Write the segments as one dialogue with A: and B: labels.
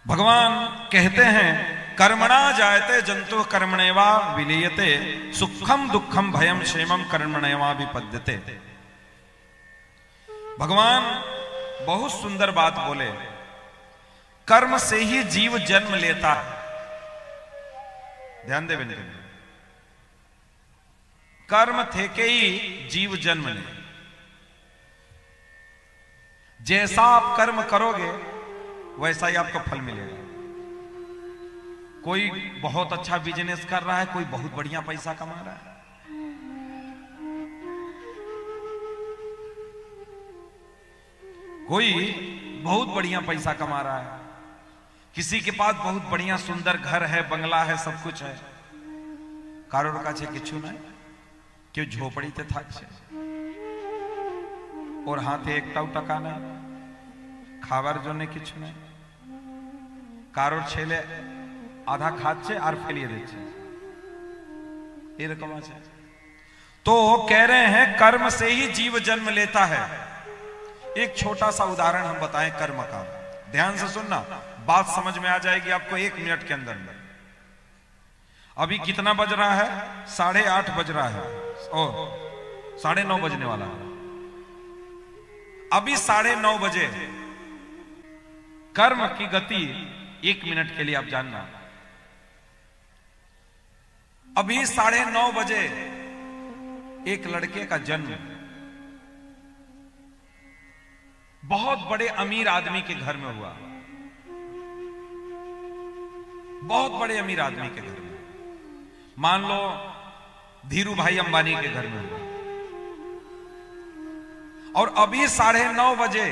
A: भगवान कहते हैं कर्मणा जायते जंतु कर्मणेवा विलीयते सुखम दुखम भयम क्षेमम कर्मणेवा विपद्यते। भगवान बहुत सुंदर बात बोले, कर्म से ही जीव जन्म लेता है। ध्यान दे बेटे, कर्म थे के ही जीव जन्म ले। जैसा आप कर्म करोगे वैसा ही आपको फल मिलेगा। कोई बहुत अच्छा बिजनेस कर रहा है, कोई बहुत बढ़िया पैसा कमा रहा है। कोई बहुत बढ़िया पैसा कमा रहा है, किसी के पास बहुत बढ़िया सुंदर घर है, बंगला है, सब कुछ है। कारोर का किछु नहीं, क्यों झोपड़ी ते था और हाथे एक टका नहीं, खावर जो ने किछु नहीं। कारोर छेले आधा खाचे और फैलिए देते ये रकम है। तो कह रहे हैं कर्म से ही जीव जन्म लेता है। एक छोटा सा उदाहरण हम बताएं कर्म का, ध्यान से सुनना, बात समझ में आ जाएगी आपको 1 मिनट के अंदर। अभी कितना बज रहा है? 8:30 बज रहा है और 9:30 बजने वाला है। अभी 9:30 बजे कर्म की गति 1 मिनट के लिए आप जानना। अभी 9:30 बजे एक लड़के का जन्म बहुत बड़े अमीर आदमी के घर में हुआ। बहुत बड़े अमीर आदमी के घर में, मान लो धीरू भाई अंबानी के घर में हुआ। और अभी 9:30 बजे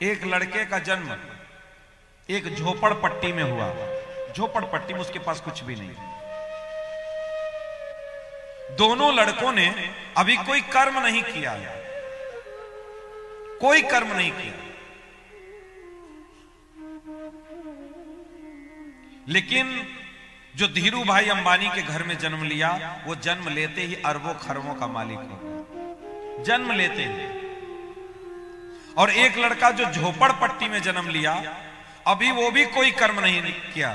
A: एक लड़के का जन्म एक झोपड़पट्टी में हुआ। झोपड़पट्टी में उसके पास कुछ भी नहीं। दोनों लड़कों ने अभी कोई कर्म नहीं किया है, कोई कर्म नहीं किया, लेकिन जो धीरू भाई अंबानी के घर में जन्म लिया, वो जन्म लेते ही अरबों खरबों का मालिक हो गया, जन्म लेते ही। और एक लड़का जो झोपड़पट्टी में जन्म लिया, अभी वो भी कोई कर्म नहीं किया,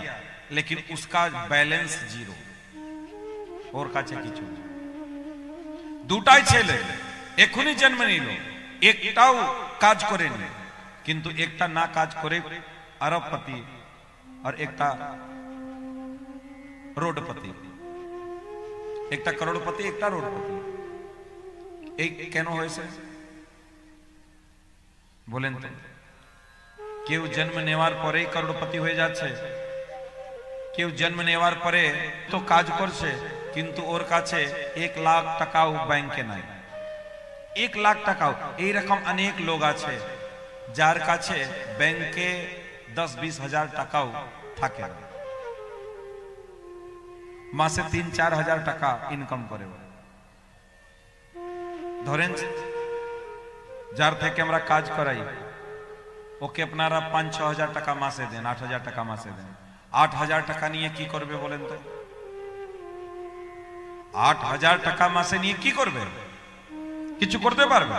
A: लेकिन उसका बैलेंस 0 और का किछु। দুটাই ছেলে এখনই জন্ম নিল, একটাও কাজ করেনি, কিন্তু একটা না কাজ করে अरबपति और एकटा रोडपति, एकटा करोड़पति एकटा रोडपति। एक কেন হয়েছে বলেন তো? কেউ জন্ম নেওয়ার পরেই করোড়পতি হয়ে যাচ্ছে, কেউ জন্ম নেওয়ার পরে তো কাজ করছে কিন্তু ওর কাছে 1 লাখ টাকাও ব্যাংকে নাই। 1 লাখ টাকাও, এইরকম অনেক লোক আছে যার কাছে ব্যাংকে 10-20 হাজার টাকাও থাকে না, মাসে 3-4 হাজার টাকা ইনকাম করে। ধরেন যার থেকে আমরা কাজ করাই, ওকে আপনারা 5-6 হাজার টাকা মাসে দেন, 8 হাজার টাকা মাসে দেন। 8 হাজার টাকা নিয়ে কি করবে বলেন তো? 8 হাজার টাকা মাসে নিয়ে কি করবে? কিছু করতে পারবে?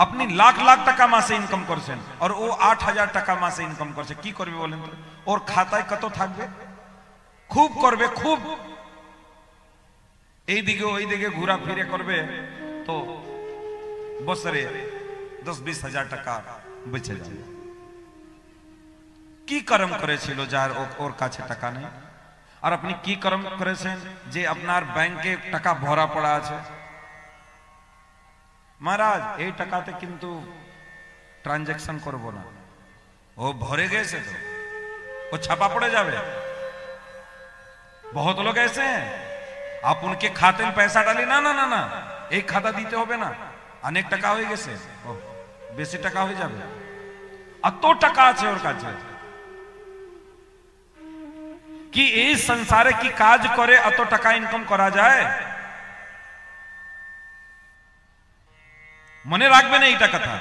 A: আপনি লাখ লাখ টাকা মাসে ইনকাম করছেন আর ও 8 হাজার টাকা মাসে ইনকাম করছে, কি করবে বলেন তো? ওর খাতায় কত থাকবে? খুব করবে, খুব এইদিকে ওইদিকে ঘোরা ফিরে করবে, তো বছরে 10-20 হাজার টাকা বেঁচে যাবে। কি কর্ম করেছিল যার ওর কাছে টাকা নেই? আর আপনি কি কর্ম করেছেন যে আপনার ব্যাংকে টাকা ভরা পড়া আছে? মহারাজ এই টাকাতে কিন্তু ট্রানজেকশন করব না, ও ভরে গেছে তো वो छापा पड़ जावे। बहुत लोग ऐसे हैं, आप उनके खाते में पैसा डाली ना ना ना ना एक खाता दीते हो ना, अनेक टका हो गए बेसी टका हो जावे, अतो टका আছে ওর কাছে कि এই संसारे की काज करे अत टका इनकम करा जाए? मने राखबे ना एटा कथा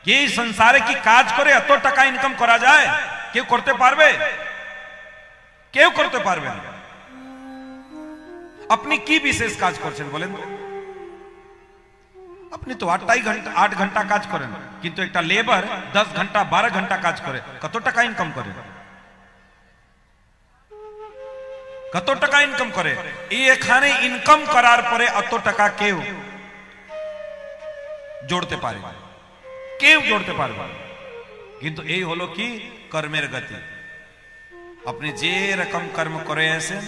A: कि এই संसारे की काज करे अत टका इनकम करा जाए? কেউ করতে পারবে? কেউ করতে পারবে না। আপনি কি বিশেষ কাজ করছেন বলেন? আপনি তো 8 ঘন্টা কাজ করেন, কিন্তু একটা লেবার 10 ঘন্টা 12 ঘন্টা কাজ করে, কত টাকা ইনকাম করে? কত টাকা ইনকাম করে, এখানে ইনকাম করার পরে অত টাকা কেউ জোড়তে পারে, কেউ জোড়তে পারবে না। কিন্তু এই হলো কি কর্মের গতি। আপনি যে রকম কর্ম করে আসেন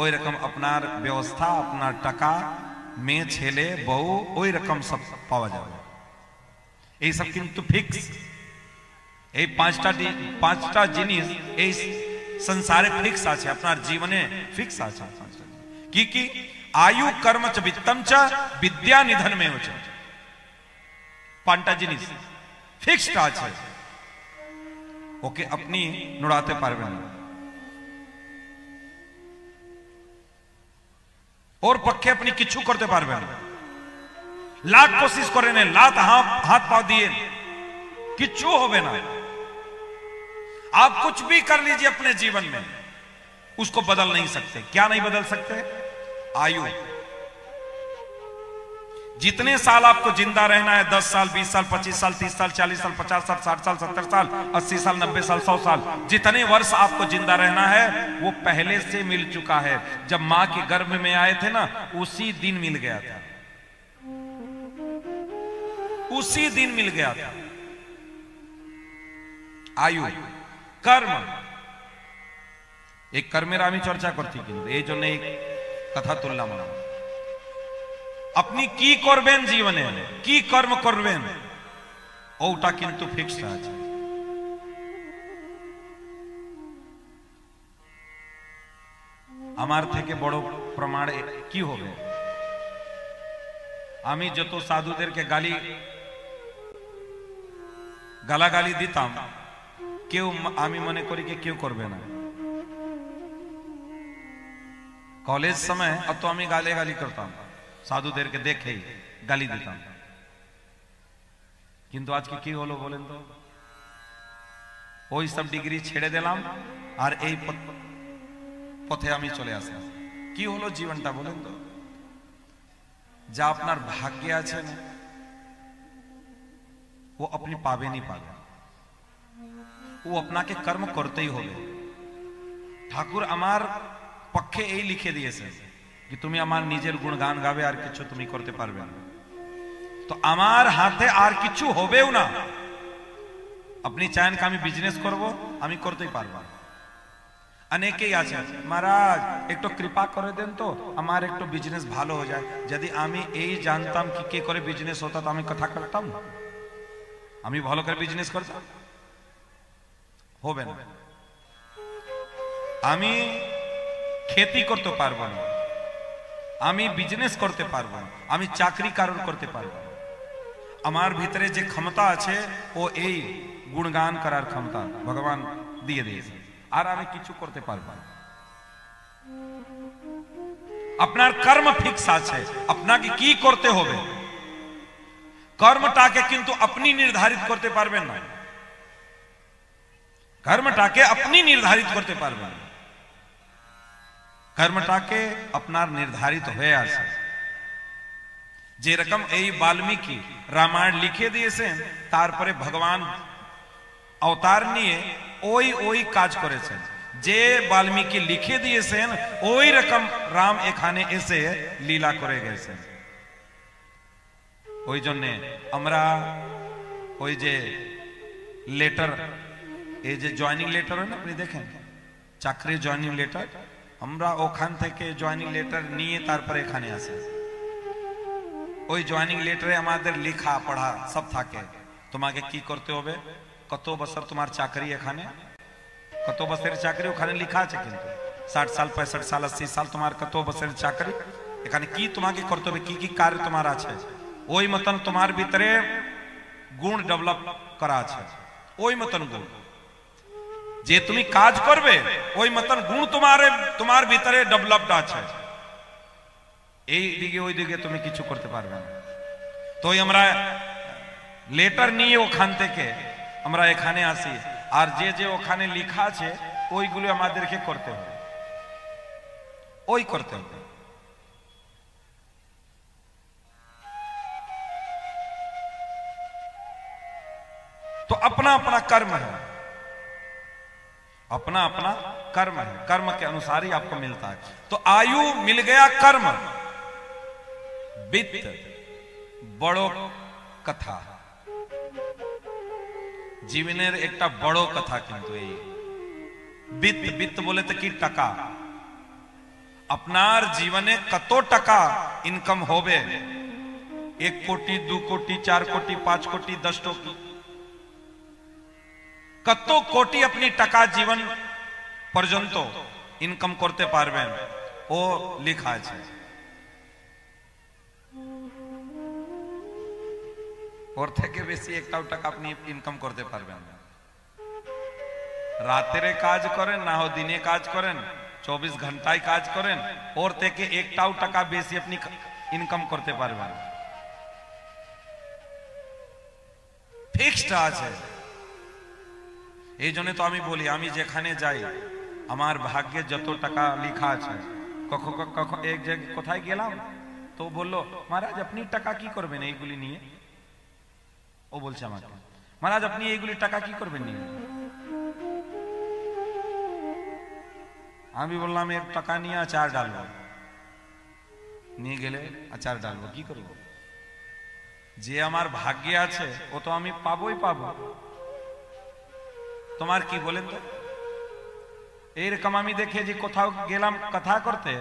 A: ওই রকম আপনার ব্যবস্থা, আপনার টাকা, মেয়ে ছেলে বউ ওই রকম সব পাওয়া যাবে। এই সব কিন্তু ফিক্স। এই পাঁচটা জিনিস এই संसारे फिक्स আছে, আপনার জীবনে ফিক্স আছে। কি কি? आयु कर्म च वित्तम च विद्या निधन में च। পাঁচটা জিনিস ফিক্সড আছে, ওকে আপনি নড়াতে পারবেন না। ওর পক্ষে আপনি কিছু করতে পারবেন না। লাখ কোशिश করেন, লাখ হাত পা দিয়ে কিছু হবে না। आप कुछ भी कर लीजिए अपने जीवन में, उसको बदल नहीं सकते। क्या नहीं बदल सकते? आयु। जितने साल आपको जिंदा रहना है, 10 साल 20 साल 25 साल 30 साल 40 साल 50 साल 60 साल 70 साल 80 साल 90 साल 100 साल, जितने वर्ष आपको जिंदा रहना है वो पहले से मिल चुका है। जब मां के गर्भ में आए थे ना, उसी दिन मिल गया था, उसी दिन मिल गया था। आयु कर्म, एक कर्मेर आमी चर्चा करती किन्तु এই জন্য এই কথা তুললাম। আপনি কি করবেন জীবনে, কি কর্ম করবেন ওটা কিন্তু ফিক্সড আছে। আমার থেকে বড় প্রমাণ কি হবে? আমি যত সাধুদেরকে গালাগালি দিতাম, কেউ আমি মনে করি कि কেউ করবে না। কলেজ সময় অত আমি গালি করতাম, সাধুদেরকে দেখে গালি দিতাম। কিন্তু আজকে কি হলো বলেন তো? ওই সব ডিগ্রি ছেড়ে দিলাম আর এই পথে আমি চলে আসলাম। কি হলো জীবনটা বলেন তো? যা আপনার ভাগ্যে আছে না, वो अपनी पावे नहीं पावे, वो अपना के कर्म करते ही होगे। ठाकुर আমার পক্ষে এই লিখে দিয়েছে कि তুমি আমার নিজের গুণগান গাবে আর কিছু তুমি করতে পারবে না। তো আমার হাতে আর কিছু হবেও না। আপনি চান कि আমি বিজনেস করব, আমি করতেই পারবো। অনেকেই আছে, মহারাজ একটু কৃপা করে দেন তো আমার একটু বিজনেস ভালো হয়ে যায়। যদি আমি এই জানতাম कि কে করে বিজনেস হতো তো আমি কথা করতাম, আমি ভালো করে বিজনেস করতাম? হবে না। আমি खेती করতে পারবো না, আমি বিজনেস করতে পারবো না, আমি চাকরি কারণ করতে পারবো না। আমার ভিতরে যে ক্ষমতা আছে ও এই গুণগান করার ক্ষমতা ভগবান দিয়ে দিয়েছে, আর আমি কিছু করতে পারবো না। আপনার কর্ম ফিক্স আছে, আপনাকে কি করতে হবে। কর্মটাকে কিন্তু আপনি নির্ধারিত করতে পারবেন না, কর্মটাকে আপনি নির্ধারিত করতে পারবেন না। কর্মটাকে আপনার নির্ধারিত হয়ে আছে। যে রকম এই বাল্মীকি রামায়ণ লিখে দিয়েছেন, তারপরে ভগবান অবতার নিয়ে ওই কাজ করেছেন। যে বাল্মীকি লিখে দিয়েছেন ওই রকম রাম এখানে এসে লীলা করে গেছেন। ওই জন্য আমরা ওই যে লেটার, এই যে জয়নিং লেটার হয় না, আপনি দেখেন চাকরি জয়নিং লেটার, আমরা ওখান থেকে জয়নিং লেটার নিয়ে তারপরে এখানে আসি। ওই জয়নিং লেটারে আমাদের লেখা পড়া সব থাকে। তোমাকে কি করতে হবে, কত বছর তোমার চাকরি, এখানে কত বছরের চাকরি ওখানে লেখা আছে। কিন্তু 60 সাল 65 সাল 80 সাল তোমার কত বছরের চাকরি, এখানে কি তোমাকে করতে হবে, কি কি কার্য তোমার আছে, ওই মতন তোমার ভিতরে গুণ ডেভেলপ করা আছে। ওই মতন গুণ যে তুমি কাজ করবে ওই মতন গুণ তোমার ভিতরে ডেভেলপড আছে। এই দিকে ওই দিকে তুমি কিছু করতে পারবে না। তো আমরা লেটার নিয়ে ওখান থেকে আমরা এখানে আসি, আর যে ওখানে লেখা আছে ওইগুলো আমাদেরকে করতে হবে, ওই করতে হবে। तो अपना अपना कर्म है, अपना अपना कर्म है, कर्म के अनुसार ही आपको मिलता है। तो आयु मिल गया कर्म, वित्त बड़ो कथा जीवनेर एकटा बड़ो कथा किंतु वित्त वित्त बोले तो कि टका अपनार जीवने कतो टका इनकम होबे 1 कोटी 2 कोटी 4 कोटी 5 कोटी 10 कोटी कतो कोटी अपनी टका जीवन पर्यंत इनकम करते पारबेन ओ लिखा है। और থেকে বেশি একটাও টাকা আপনি ইনকাম করতে পারবেন না। রাতের কাজ করেন না হো দিনে কাজ করেন 24 ঘন্টায় কাজ করেন ওর থেকে একটাও টাকা বেশি আপনি ইনকাম করতে পারবেন না। ফিক্সড আছে। এই জন্য তো আমি বলি আমি যেখানে যাই আমার ভাগ্যে যত টাকা লেখা আছে কখন এক জায়গায় কোথায় গেলাম তো বললো মহারাজ আপনি টাকা কি করবেন এইগুলি নিয়ে ও বলছে আমাকে মহারাজ আপনি এইগুলি টাকা কি করবেন নিয়ে আমি বললাম এর টাকা নিয়ে আচার ডালবো নিয়ে গেলে আচার ডালবো কি করব যে আমার ভাগ্যে আছে ও তো আমি পাবোই পাবো তোমার কি বলেন তো এরকম আমি দেখে যে কোথাও গেলাম কথা করতে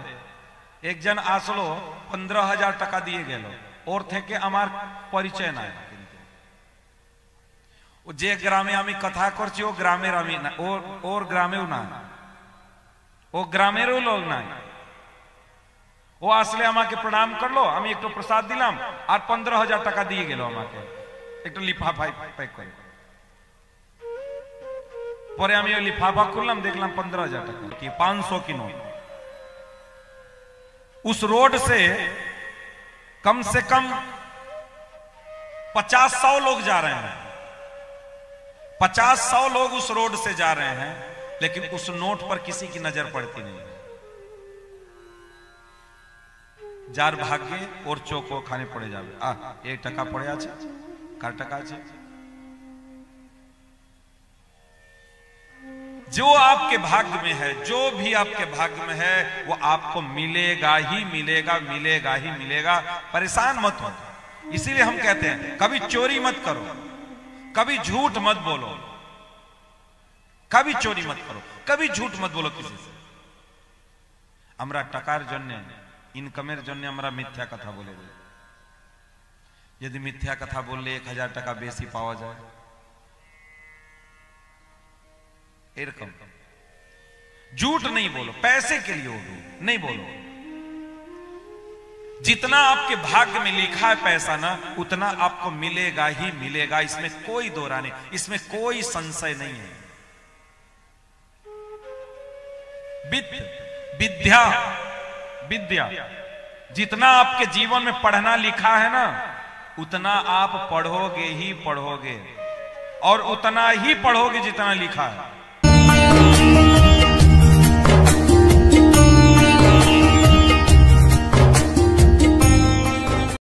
A: একজন আসলো 15,000 টাকা দিয়ে গেল ওর থেকে আমার পরিচয় নাই যে গ্রামে আমি কথা করছি ও গ্রামের আমি না ওর গ্রামেও না ও গ্রামেরও লোক নাই ও আসলে আমাকে প্রণাম করলো আমি একটু প্রসাদ দিলাম আর 15,000 টাকা দিয়ে গেল আমাকে একটু লিফাফায় প্যাক করে পরে আমি ওই লিফাফা খুললাম দেখলাম 15,000 টাকা কি 500 की नोट उस रोड से कम 50-100 लोग जा रहे हैं 50-100 लोग उस रोड से जा रहे हैं लेकिन उस नोट पर किसी की नजर पड़ती नहीं जार भाग्य और चौको खाने पड़े जावे 1 টাকা पड़े আছে कार টাকা আছে जो आपके भाग्य में है जो भी आपके भाग्य में है वो आपको मिलेगा ही मिलेगा मिलेगा ही मिलेगा परेशान मत हो इसीलिए हम कहते हैं कभी चोरी मत करो कभी झूठ मत बोलो कभी चोरी मत करो कभी झूठ मत बोलो किसी से আমরা টাকার জন্য ইনকামের জন্য আমরা মিথ্যা কথা বলে দিই যদি মিথ্যা কথা বললে 1000 টাকা বেশি পাওয়া যায় এরকম झूठ नहीं बोलो पैसे के लिए नहीं बोलो जितना आपके भाग्य में लिखा है पैसा ना उतना आपको मिलेगा ही मिलेगा इसमें कोई दोरा नहीं इसमें कोई संशय नहीं है विद्या विद्या जितना आपके जीवन में पढ़ना लिखा है ना उतना आप पढ़ोगे ही पढ़ोगे और उतना ही पढ़ोगे जितना लिखा है